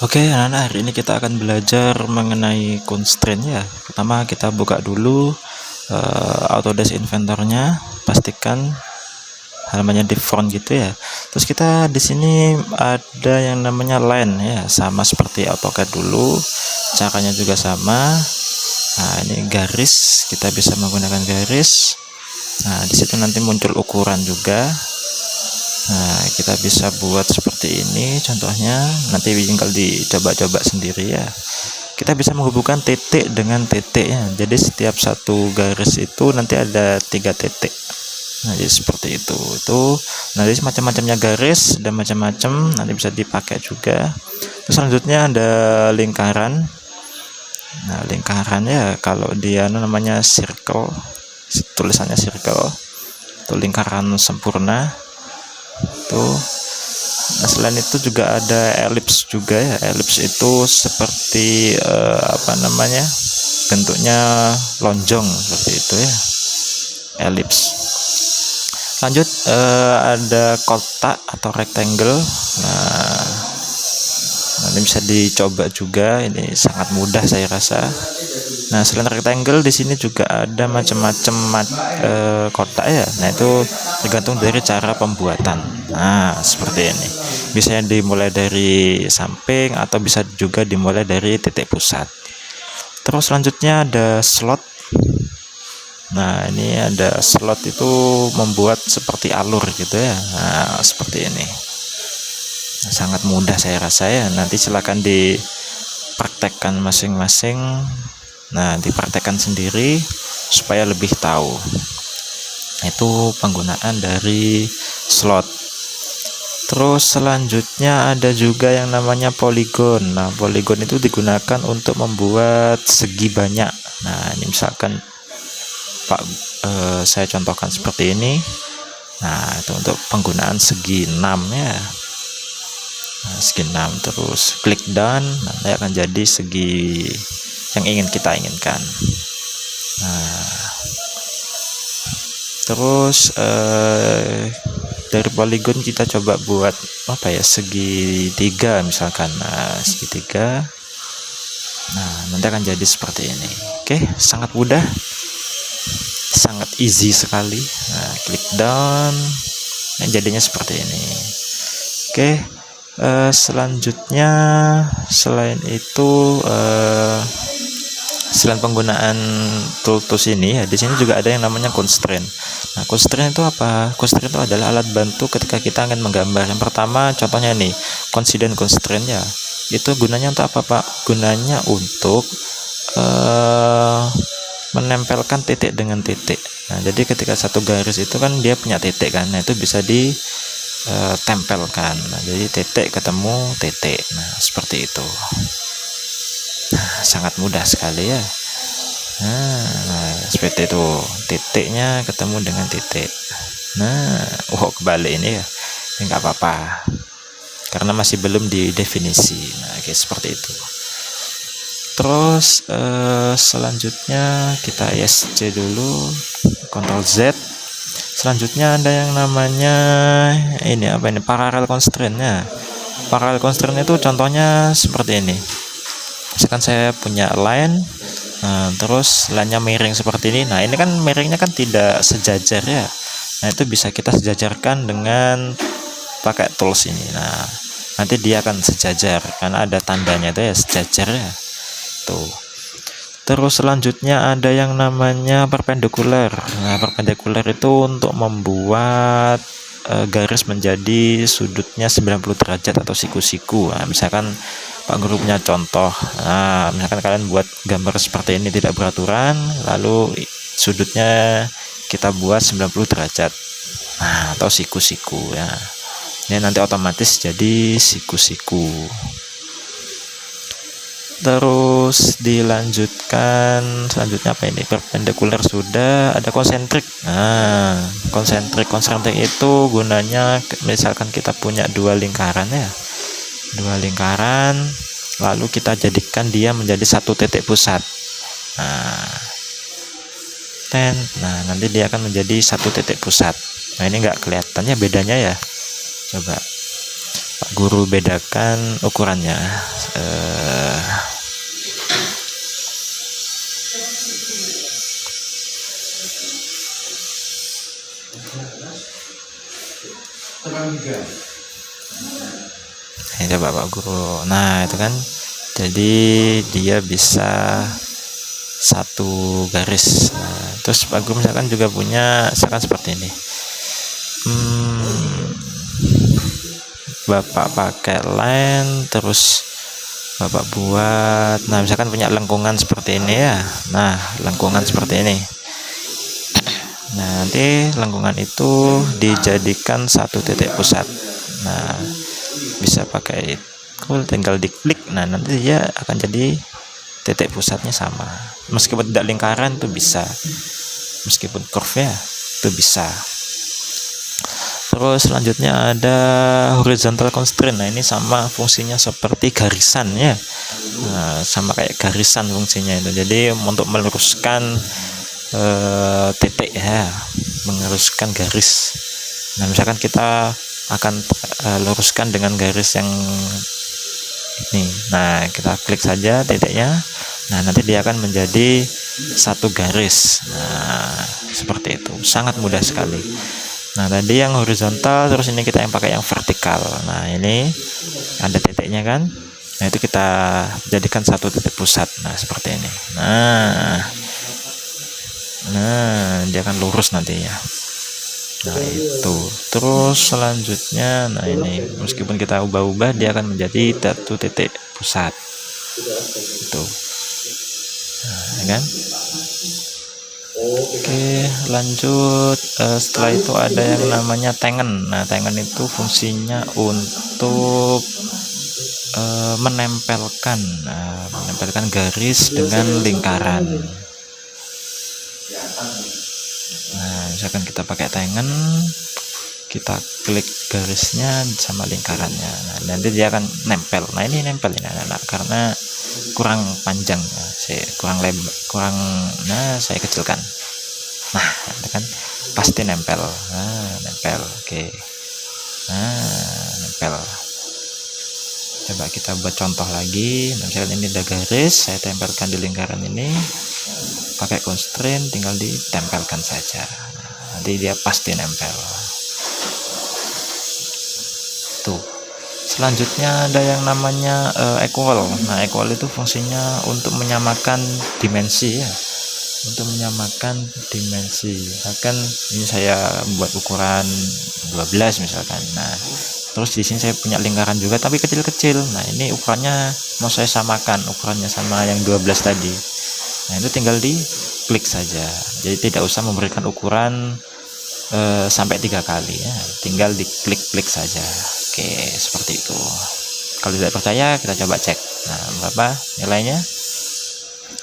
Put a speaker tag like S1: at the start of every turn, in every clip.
S1: Oke, anak-anak, hari ini kita akan belajar mengenai constraint ya. Pertama kita buka dulu Autodesk Inventor-nya, pastikan halamannya di front gitu ya. Terus kita di sini ada yang namanya line ya, sama seperti AutoCAD dulu. Caranya juga sama. Nah, ini garis, kita bisa menggunakan garis. Nah, di situ nanti muncul ukuran juga. Nah, kita bisa buat seperti ini contohnya, nanti tinggal dicoba-coba sendiri ya. Kita bisa menghubungkan titik dengan titik ya, jadi setiap satu garis itu nanti ada 3 titik. Nah, jadi seperti itu nanti macam-macamnya garis dan macam-macam nanti bisa dipakai juga. Terus selanjutnya ada lingkaran. Nah, lingkaran ya, kalau dia namanya circle, tulisannya circle, itu lingkaran sempurna tuh. Nah, selain itu juga ada elips juga ya. Elips itu seperti bentuknya lonjong seperti itu ya, elips. Lanjut, ada kotak atau rectangle. Nah, ini bisa dicoba juga, ini sangat mudah saya rasa. Nah, selain rectangle di sini juga ada macam-macam kotak ya. Nah, itu tergantung dari cara pembuatan. Nah, seperti ini. Bisa dimulai dari samping atau bisa juga dimulai dari titik pusat. Terus selanjutnya ada slot. Nah, ini ada slot itu membuat seperti alur gitu ya. Nah, seperti ini. Nah, sangat mudah saya rasa ya. Nanti silakan dipraktekkan masing-masing. Nah, dipraktekkan sendiri supaya lebih tahu. Itu penggunaan dari slot. Terus selanjutnya ada juga yang namanya poligon. Nah, poligon itu digunakan untuk membuat segi banyak. Nah, ini misalkan saya contohkan seperti ini. Nah, itu untuk penggunaan segi 6 ya. Nah, segi 6, terus klik down, nanti akan jadi segi yang kita inginkan. Nah, terus dari poligon kita coba buat segi 3 misalkan. Nah, segi 3. Nah, nanti akan jadi seperti ini. Oke, sangat mudah, sangat easy sekali. Nah, klik down, nah, jadinya seperti ini. Oke, selanjutnya selain itu selain penggunaan tools ini ya, di sini juga ada yang namanya constraint. Nah, constraint itu apa? Constraint itu adalah alat bantu ketika kita ingin menggambar. Yang pertama contohnya nih, coincident constraint ya. Itu gunanya untuk apa, Pak? Gunanya untuk menempelkan titik dengan titik. Nah, jadi ketika satu garis itu kan dia punya titik kan. Nah, itu bisa ditempelkan. Nah, jadi titik ketemu titik. Nah, seperti itu. Nah, sangat mudah sekali ya. Nah, seperti itu, titiknya ketemu dengan titik. Nah, kebalik ini ya, nggak apa-apa karena masih belum didefinisi. Nah, oke, seperti itu. Terus selanjutnya kita ESC dulu, Ctrl Z. Selanjutnya ada yang namanya parallel constraint-nya. Parallel constraint itu contohnya seperti ini. Misalkan saya punya line, terus line-nya miring seperti ini. Nah, ini kan miringnya kan tidak sejajar ya. Nah, itu bisa kita sejajarkan dengan pakai tools ini. Nah, nanti dia akan sejajar karena ada tandanya itu ya, sejajar ya. Tuh. Terus selanjutnya ada yang namanya perpendikular. Nah, perpendikular itu untuk membuat garis menjadi sudutnya 90 derajat atau siku-siku. Nah, misalkan Pak Guru punya contoh. Nah, misalkan kalian buat gambar seperti ini tidak beraturan, lalu sudutnya kita buat 90 derajat. Nah, atau siku-siku ya. Ini nanti otomatis jadi siku-siku. Terus dilanjutkan, selanjutnya apa ini? Perpendikular sudah, ada konsentrik. Nah, konsentrik itu gunanya misalkan kita punya dua lingkaran ya. Dua lingkaran, lalu kita jadikan dia menjadi satu titik pusat. Nah, nanti dia akan menjadi satu titik pusat. Nah, ini enggak kelihatannya bedanya ya. Coba. Pak Guru bedakan ukurannya. Ini coba Pak Guru. Nah itu kan, jadi dia bisa satu garis. Nah, terus Pak Guru misalkan juga punya misalkan seperti ini. Bapak pakai len, terus Bapak buat, nah misalkan punya lengkungan seperti ini ya. Nah lengkungan seperti ini. Nah nanti lengkungan itu dijadikan satu titik pusat. Nah bisa pakai tool, tinggal diklik. Nah nanti dia akan jadi titik pusatnya sama, meskipun tidak lingkaran itu bisa, meskipun curve ya itu bisa. Terus selanjutnya ada horizontal constraint. Nah ini sama fungsinya seperti garisan ya. Nah, sama kayak garisan fungsinya itu. Jadi untuk meluruskan titik ya, meluruskan garis. Nah misalkan kita akan luruskan dengan garis yang ini. Nah kita klik saja titiknya. Nah nanti dia akan menjadi satu garis. Nah seperti itu, sangat mudah sekali. Nah tadi yang horizontal, terus ini kita yang pakai yang vertikal. Nah ini ada titiknya kan. Nah itu kita jadikan satu titik pusat. Nah seperti ini. Nah dia akan lurus nantinya. Nah itu. Terus selanjutnya, nah ini meskipun kita ubah-ubah dia akan menjadi satu titik pusat. Itu. Nah, ya kan? Oke, lanjut. Setelah itu ada yang namanya tangen. Nah tangen itu fungsinya untuk menempelkan garis dengan lingkaran. Nah misalkan kita pakai tangen, kita klik garisnya sama lingkarannya. Nah nanti dia akan nempel. Nah ini nempel ini anak-anak, karena kurang panjang, nah saya kecilkan. Nah itu kan pasti nempel. Nah nempel, oke. Nah nempel. Coba kita buat contoh lagi. Nah, misalkan ini ada garis, saya tempelkan di lingkaran ini pakai constraint, tinggal ditempelkan saja. Nah, nanti dia pasti nempel. Tuh. Selanjutnya ada yang namanya equal. Nah equal itu fungsinya untuk menyamakan dimensi ya, untuk menyamakan dimensi. Misalkan ini saya buat ukuran 12 misalkan. Nah terus di sini saya punya lingkaran juga tapi kecil-kecil. Nah ini ukurannya mau saya samakan ukurannya sama yang 12 tadi. Nah itu tinggal diklik saja, jadi tidak usah memberikan ukuran sampai 3 kali ya, tinggal diklik-klik saja. Oke, seperti itu. Kalau tidak percaya kita coba cek. Nah berapa nilainya?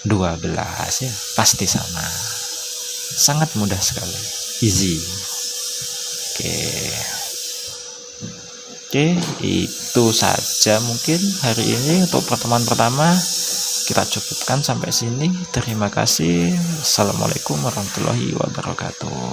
S1: 12 ya, pasti sama. Sangat mudah sekali, easy. Oke, itu saja mungkin hari ini untuk pertemuan pertama. Kita cukupkan sampai sini. Terima kasih. Assalamualaikum warahmatullahi wabarakatuh.